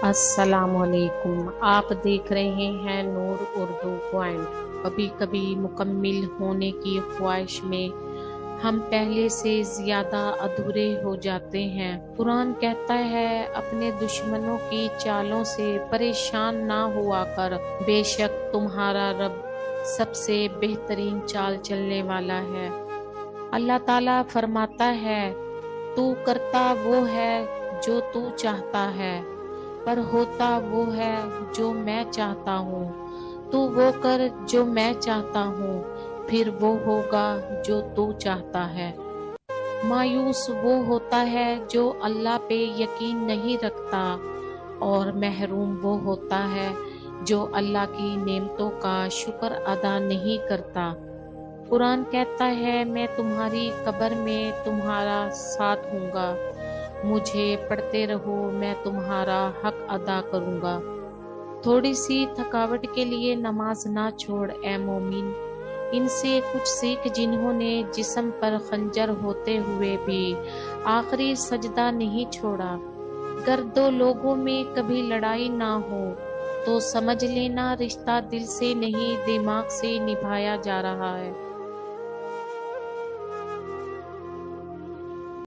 السلام علیکم، آپ دیکھ رہے ہیں نور اردو پوائنٹ۔ کبھی کبھی مکمل ہونے کی خواہش میں ہم پہلے سے زیادہ ادھورے ہو جاتے ہیں۔ قرآن کہتا ہے اپنے دشمنوں کی چالوں سے پریشان نہ ہوا کر، بے شک تمہارا رب سب سے بہترین چال چلنے والا ہے۔ اللہ تعالیٰ فرماتا ہے تو کرتا وہ ہے جو تو چاہتا ہے، پر ہوتا وہ ہے جو میں چاہتا ہوں۔ تو وہ کر جو میں چاہتا ہوں، پھر وہ ہوگا جو تو چاہتا ہے۔ مایوس وہ ہوتا ہے جو اللہ پہ یقین نہیں رکھتا، اور محروم وہ ہوتا ہے جو اللہ کی نعمتوں کا شکر ادا نہیں کرتا۔ قرآن کہتا ہے میں تمہاری قبر میں تمہارا ساتھ ہوں گا، مجھے پڑھتے رہو، میں تمہارا حق ادا کروں گا۔ تھوڑی سی تھکاوٹ کے لیے نماز نہ چھوڑ اے مومن، ان سے کچھ سیکھ جنہوں نے جسم پر خنجر ہوتے ہوئے بھی آخری سجدہ نہیں چھوڑا۔ گر دو لوگوں میں کبھی لڑائی نہ ہو تو سمجھ لینا رشتہ دل سے نہیں دماغ سے نبھایا جا رہا ہے۔